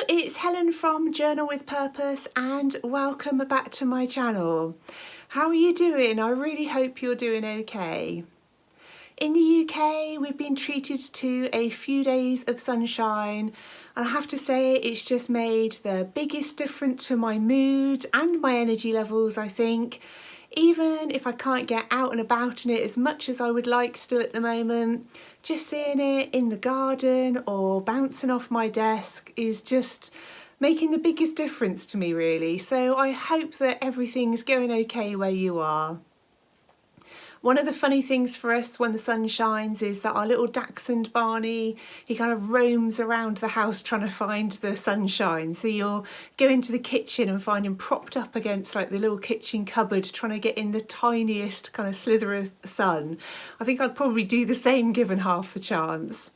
it's Helen from Journal with Purpose and welcome back to my channel. How are you doing? I really hope you're doing okay. In the UK, we've been treated to a few days of sunshine, and I have to say it's just made the biggest difference to my mood and my energy levels, I think. Even if I can't get out and about in it as much as I would like still at the moment, just seeing it in the garden or bouncing off my desk is just making the biggest difference to me, really. So I hope that everything's going okay where you are. One of the funny things for us when the sun shines is that our little dachshund Barney, he kind of roams around the house trying to find the sunshine. So you'll go into the kitchen and find him propped up against like the little kitchen cupboard trying to get in the tiniest kind of slither of sun. I think I'd probably do the same given half the chance.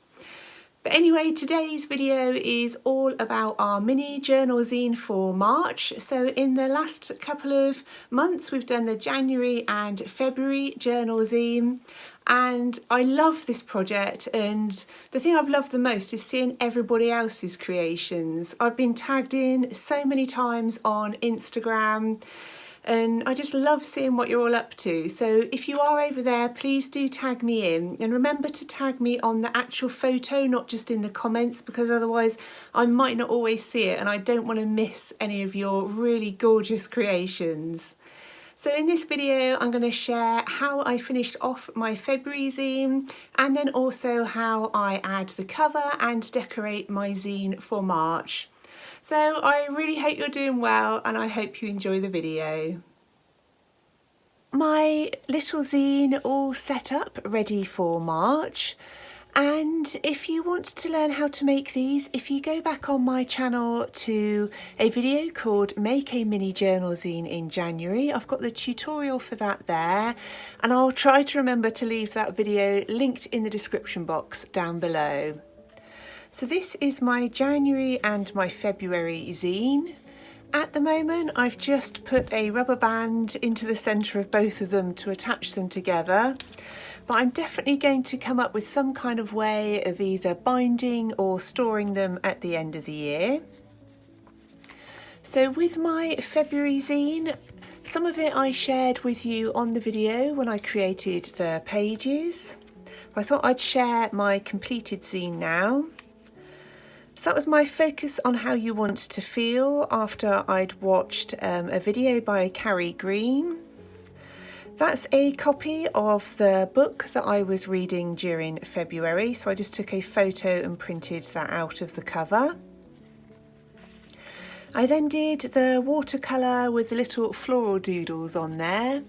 But anyway, today's video is all about our mini journal zine for March. So in the last couple of months, we've done the January and February journal zine. And I love this project, and the thing I've loved the most is seeing everybody else's creations. I've been tagged in so many times on Instagram, and I just love seeing what you're all up to. So if you are over there, please do tag me in, and remember to tag me on the actual photo, not just in the comments, because otherwise I might not always see it and I don't want to miss any of your really gorgeous creations. So in this video, I'm going to share how I finished off my February zine, and then also how I add the cover and decorate my zine for March. So I really hope you're doing well, and I hope you enjoy the video. My little zine all set up, ready for March. And if you want to learn how to make these, if you go back on my channel to a video called Make a Mini Journal Zine in January, I've got the tutorial for that there, and I'll try to remember to leave that video linked in the description box down below. So this is my January and my February zine. At the moment, I've just put a rubber band into the centre of both of them to attach them together, but I'm definitely going to come up with some kind of way of either binding or storing them at the end of the year. So with my February zine, some of it I shared with you on the video when I created the pages. I thought I'd share my completed zine now. So that was my focus on how you want to feel after I'd watched a video by Carrie Green. That's a copy of the book that I was reading during February, so I just took a photo and printed that out of the cover. I then did the watercolour with the little floral doodles on there.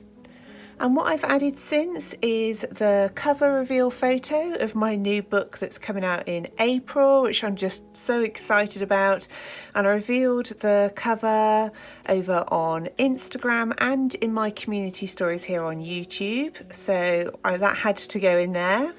And what I've added since is the cover reveal photo of my new book that's coming out in April, which I'm just so excited about. And I revealed the cover over on Instagram and in my community stories here on YouTube. So that had to go in there.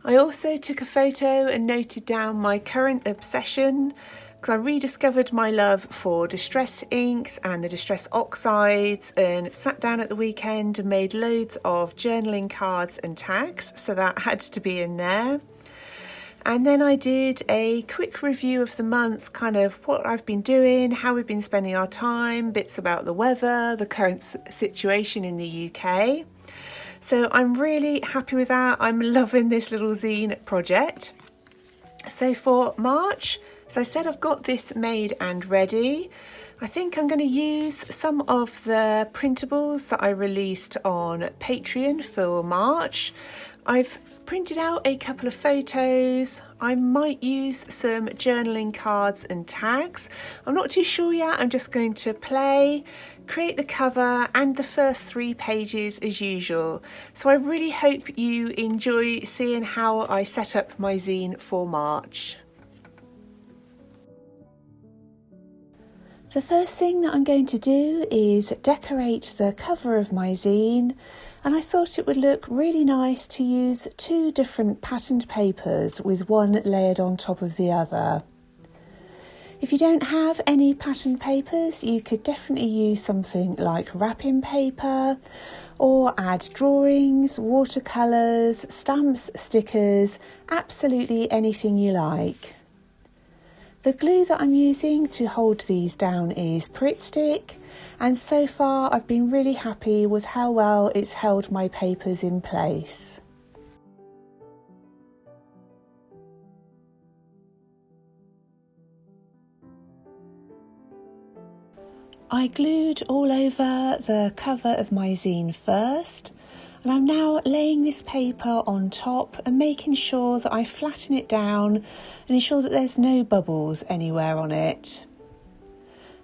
I also took a photo and noted down my current obsession, because I rediscovered my love for distress inks and the distress oxides, and sat down at the weekend and made loads of journaling cards and tags, so that had to be in there. And then I did a quick review of the month, kind of what I've been doing, how we've been spending our time, bits about the weather, the current situation in the UK. So I'm really happy with that. I'm loving this little zine project. So for March, as I said, I've got this made and ready. I think I'm going to use some of the printables that I released on Patreon for March. I've printed out a couple of photos. I might use some journaling cards and tags. I'm not too sure yet. I'm just going to play, create the cover and the first 3 pages as usual. So I really hope you enjoy seeing how I set up my zine for March. The first thing that I'm going to do is decorate the cover of my zine, and I thought it would look really nice to use 2 different patterned papers with one layered on top of the other. If you don't have any patterned papers, you could definitely use something like wrapping paper, or add drawings, watercolours, stamps, stickers, absolutely anything you like. The glue that I'm using to hold these down is Pritt Stick, and so far I've been really happy with how well it's held my papers in place. I glued all over the cover of my zine first, and I'm now laying this paper on top and making sure that I flatten it down and ensure that there's no bubbles anywhere on it.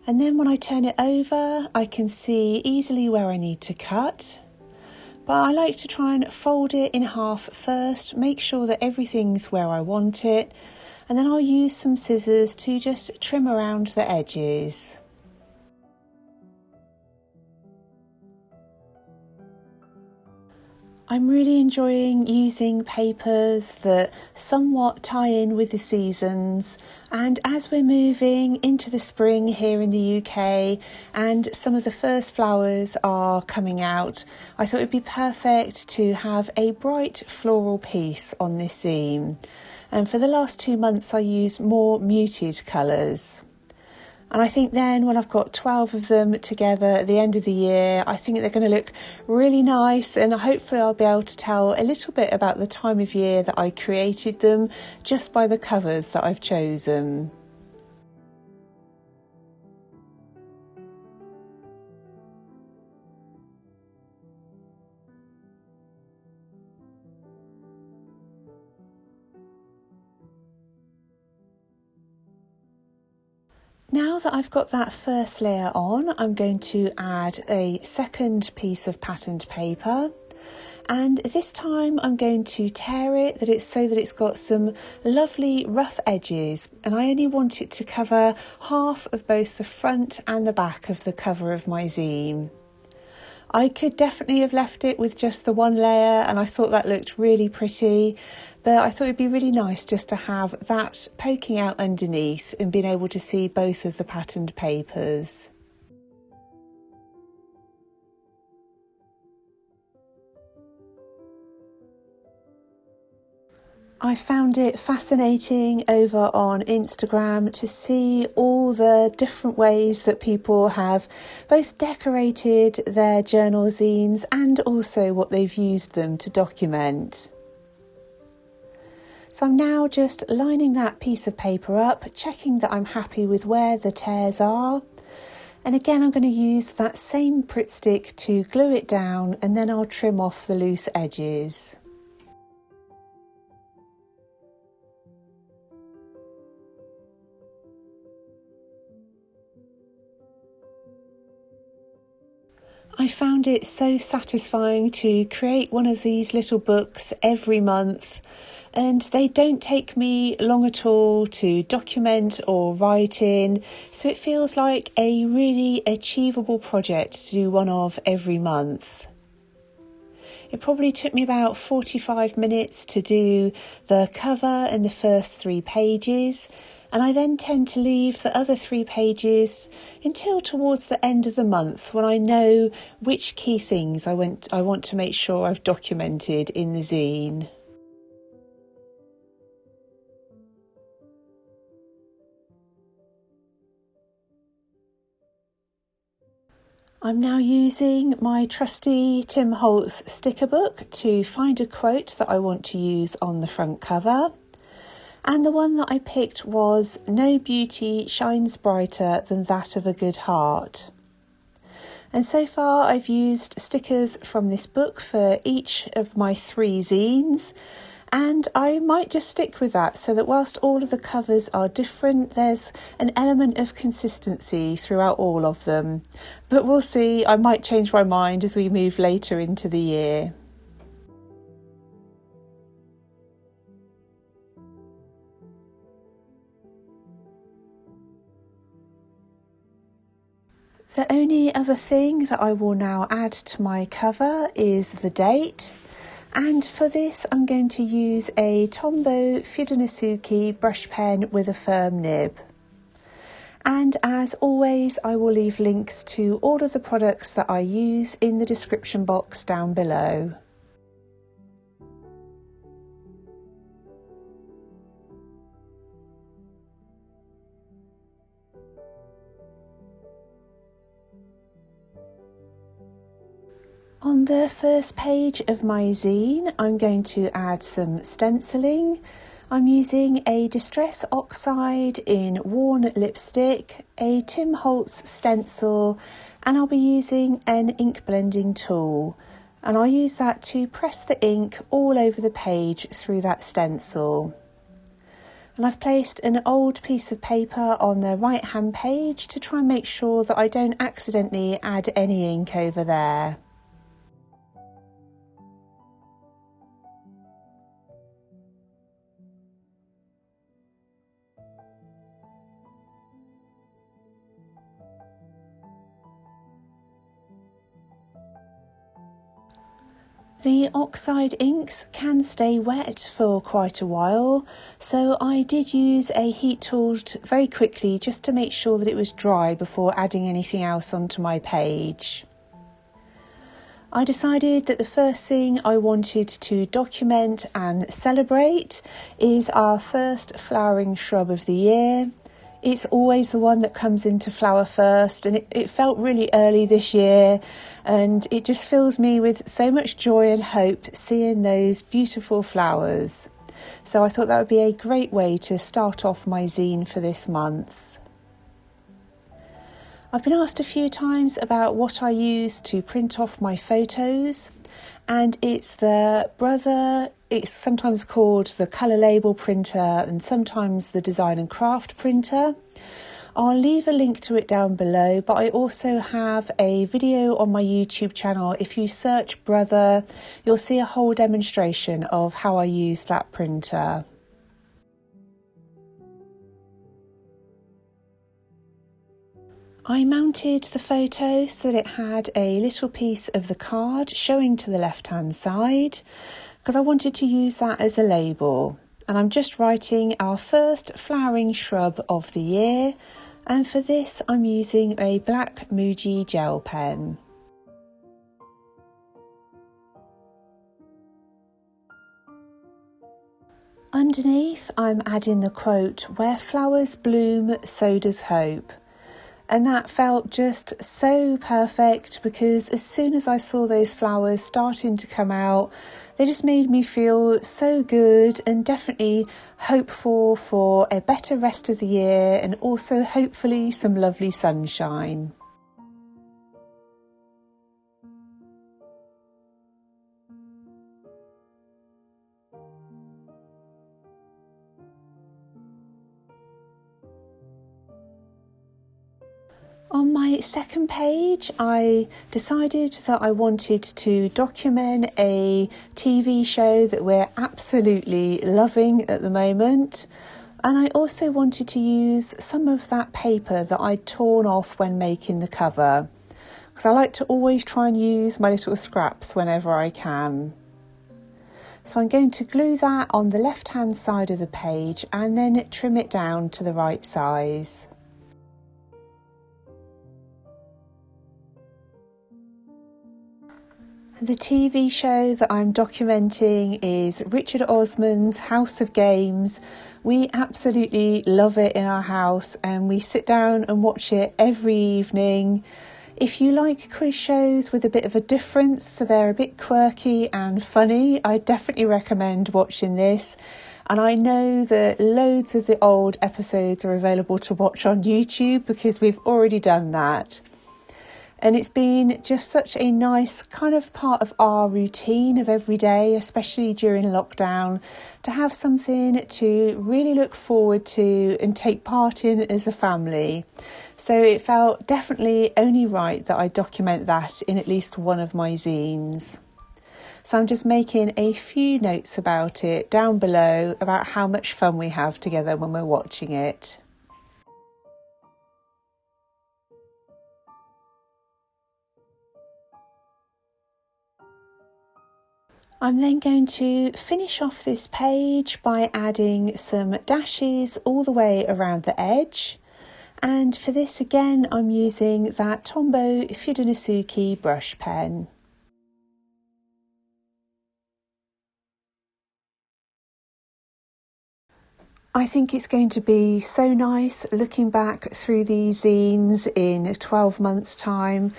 And then when I turn it over, I can see easily where I need to cut. But I like to try and fold it in half first, make sure that everything's where I want it, and then I'll use some scissors to just trim around the edges. I'm really enjoying using papers that somewhat tie in with the seasons, and as we're moving into the spring here in the UK and some of the first flowers are coming out, I thought it would be perfect to have a bright floral piece on this zine. And for the last 2 months I used more muted colours. And I think then when I've got 12 of them together at the end of the year, I think they're going to look really nice, and hopefully I'll be able to tell a little bit about the time of year that I created them just by the covers that I've chosen. Now that I've got that first layer on, I'm going to add a second piece of patterned paper, and this time I'm going to tear it so that it's got some lovely rough edges, and I only want it to cover half of both the front and the back of the cover of my zine. I could definitely have left it with just the one layer, and I thought that looked really pretty, but I thought it'd be really nice just to have that poking out underneath and being able to see both of the patterned papers. I found it fascinating over on Instagram to see all the different ways that people have both decorated their journal zines and also what they've used them to document. So I'm now just lining that piece of paper up, checking that I'm happy with where the tears are. And again, I'm going to use that same Pritt Stick to glue it down, and then I'll trim off the loose edges. I found it so satisfying to create one of these little books every month, and they don't take me long at all to document or write in, so it feels like a really achievable project to do one of every month. It probably took me about 45 minutes to do the cover and the first 3 pages, and I then tend to leave the other 3 pages until towards the end of the month when I know which key things I want to make sure I've documented in the zine. I'm now using my trusty Tim Holtz sticker book to find a quote that I want to use on the front cover. And the one that I picked was, "No beauty shines brighter than that of a good heart." And so far I've used stickers from this book for each of my 3 zines, and I might just stick with that so that whilst all of the covers are different, there's an element of consistency throughout all of them. But we'll see, I might change my mind as we move later into the year. The only other thing that I will now add to my cover is the date, and for this I'm going to use a Tombow Fudenosuke brush pen with a firm nib. And as always, I will leave links to all of the products that I use in the description box down below. On the first page of my zine, I'm going to add some stenciling. I'm using a Distress Oxide in Worn Lipstick, a Tim Holtz stencil, and I'll be using an ink blending tool. And I'll use that to press the ink all over the page through that stencil. And I've placed an old piece of paper on the right hand page to try and make sure that I don't accidentally add any ink over there. The oxide inks can stay wet for quite a while, so I did use a heat tool very quickly just to make sure that it was dry before adding anything else onto my page. I decided that the first thing I wanted to document and celebrate is our first flowering shrub of the year. It's always the one that comes into flower first, and it felt really early this year, and it just fills me with so much joy and hope seeing those beautiful flowers. So I thought that would be a great way to start off my zine for this month. I've been asked a few times about what I use to print off my photos, and it's the Brother, it's sometimes called the colour label printer and sometimes the design and craft printer. I'll leave a link to it down below, but I also have a video on my YouTube channel. If you search Brother, you'll see a whole demonstration of how I use that printer. I mounted the photo so that it had a little piece of the card showing to the left hand side, because I wanted to use that as a label. And I'm just writing our first flowering shrub of the year, and for this I'm using a black Muji gel pen. Underneath I'm adding the quote, "Where flowers bloom, so does hope." And that felt just so perfect, because as soon as I saw those flowers starting to come out, they just made me feel so good and definitely hopeful for a better rest of the year, and also hopefully some lovely sunshine. On my second page, I decided that I wanted to document a TV show that we're absolutely loving at the moment. And I also wanted to use some of that paper that I'd torn off when making the cover, because I like to always try and use my little scraps whenever I can. So I'm going to glue that on the left hand side of the page and then trim it down to the right size. The TV show that I'm documenting is Richard Osman's House of Games. We absolutely love it in our house and we sit down and watch it every evening. If you like quiz shows with a bit of a difference, so they're a bit quirky and funny, I definitely recommend watching this. And I know that loads of the old episodes are available to watch on YouTube because we've already done that. And it's been just such a nice kind of part of our routine of every day, especially during lockdown, to have something to really look forward to and take part in as a family. So it felt definitely only right that I document that in at least one of my zines. So I'm just making a few notes about it down below about how much fun we have together when we're watching it. I'm then going to finish off this page by adding some dashes all the way around the edge. And for this again, I'm using that Tombow Fudenosuke brush pen. I think it's going to be so nice looking back through these zines in 12 months' time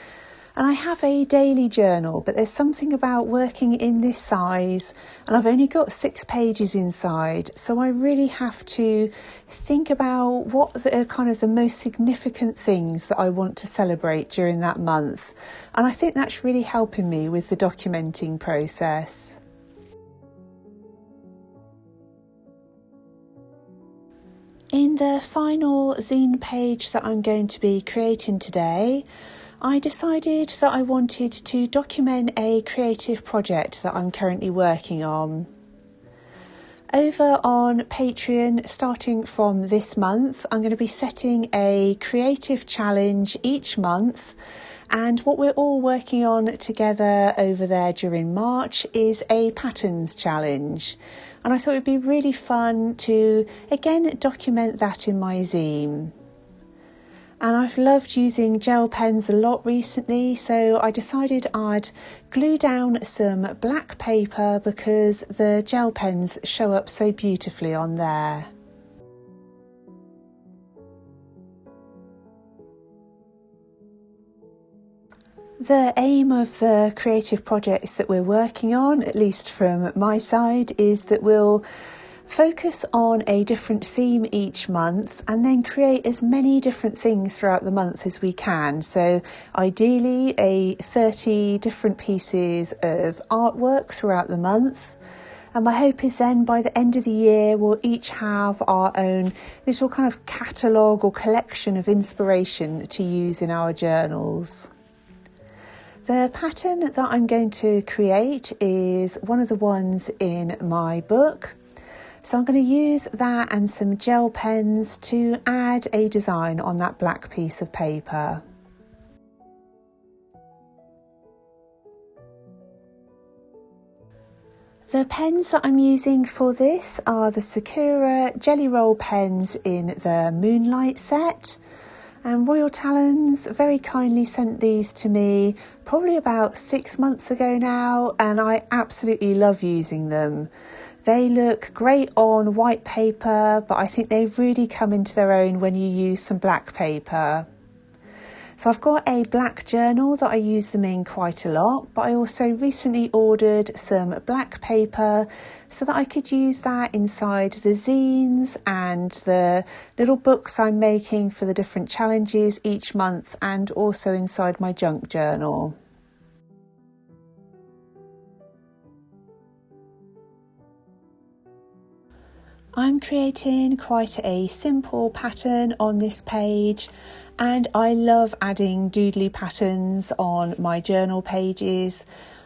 And I have a daily journal, but there's something about working in this size, and I've only got 6 pages inside, so I really have to think about what are kind of the most significant things that I want to celebrate during that month. And I think that's really helping me with the documenting process. In the final zine page that I'm going to be creating today, I decided that I wanted to document a creative project that I'm currently working on. Over on Patreon, starting from this month, I'm going to be setting a creative challenge each month, and what we're all working on together over there during March is a patterns challenge. And I thought it'd be really fun to again document that in my zine. And I've loved using gel pens a lot recently, so I decided I'd glue down some black paper because the gel pens show up so beautifully on there. The aim of the creative projects that we're working on, at least from my side, is that we'll focus on a different theme each month and then create as many different things throughout the month as we can. So ideally 30 different pieces of artwork throughout the month. And my hope is then by the end of the year we'll each have our own little kind of catalogue or collection of inspiration to use in our journals. The pattern that I'm going to create is one of the ones in my book. So I'm going to use that and some gel pens to add a design on that black piece of paper. The pens that I'm using for this are the Sakura Jelly Roll pens in the Moonlight set. And Royal Talons very kindly sent these to me probably about 6 months ago now, and I absolutely love using them. They look great on white paper, but I think they really come into their own when you use some black paper. So I've got a black journal that I use them in quite a lot, but I also recently ordered some black paper so that I could use that inside the zines and the little books I'm making for the different challenges each month, and also inside my junk journal. I'm creating quite a simple pattern on this page, and I love adding doodly patterns on my journal pages.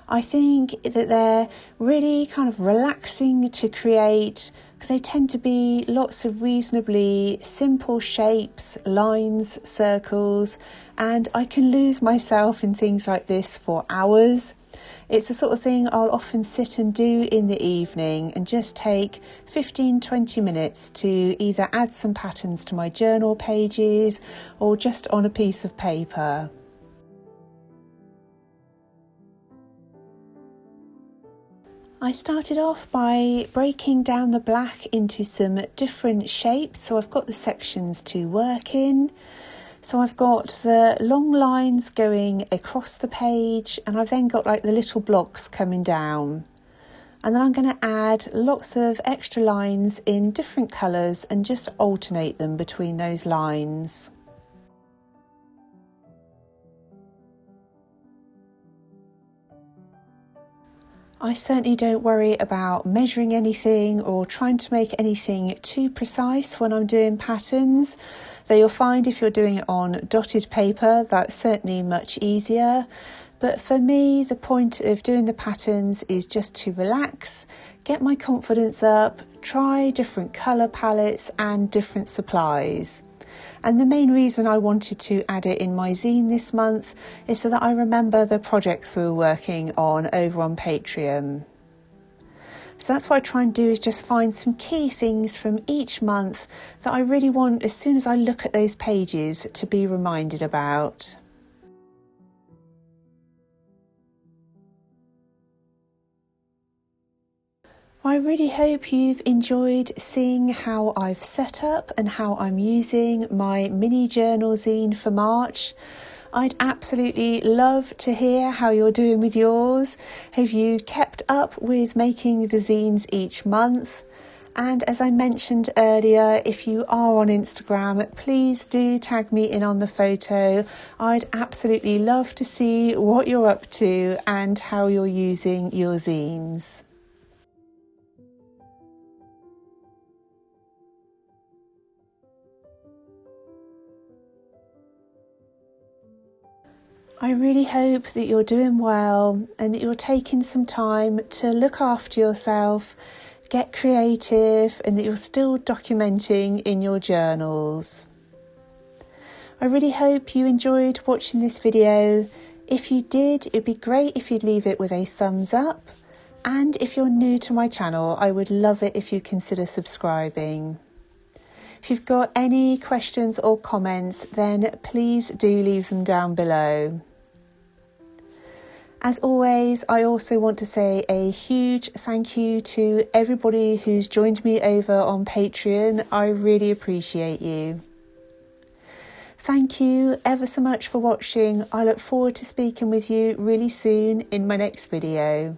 I think that they're really kind of relaxing to create because they tend to be lots of reasonably simple shapes, lines, circles, and I can lose myself in things like this for hours. It's the sort of thing I'll often sit and do in the evening and just take 15-20 minutes to either add some patterns to my journal pages or just on a piece of paper. I started off by breaking down the black into some different shapes, so I've got the sections to work in. So I've got the long lines going across the page, and I've then got like the little blocks coming down. And then I'm going to add lots of extra lines in different colours and just alternate them between those lines. I certainly don't worry about measuring anything or trying to make anything too precise when I'm doing patterns, though you'll find if you're doing it on dotted paper that's certainly much easier. But for me, the point of doing the patterns is just to relax, get my confidence up, try different colour palettes and different supplies. And the main reason I wanted to add it in my zine this month is so that I remember the projects we were working on over on Patreon. So that's what I try and do, is just find some key things from each month that I really want, as soon as I look at those pages, to be reminded about. I really hope you've enjoyed seeing how I've set up and how I'm using my mini journal zine for March. I'd absolutely love to hear how you're doing with yours. Have you kept up with making the zines each month? And as I mentioned earlier, if you are on Instagram, please do tag me in on the photo. I'd absolutely love to see what you're up to and how you're using your zines. I really hope that you're doing well and that you're taking some time to look after yourself, get creative, and that you're still documenting in your journals. I really hope you enjoyed watching this video. If you did, it'd be great if you'd leave it with a thumbs up. And if you're new to my channel, I would love it if you consider subscribing. If you've got any questions or comments, then please do leave them down below. As always, I also want to say a huge thank you to everybody who's joined me over on Patreon. I really appreciate you. Thank you ever so much for watching. I look forward to speaking with you really soon in my next video.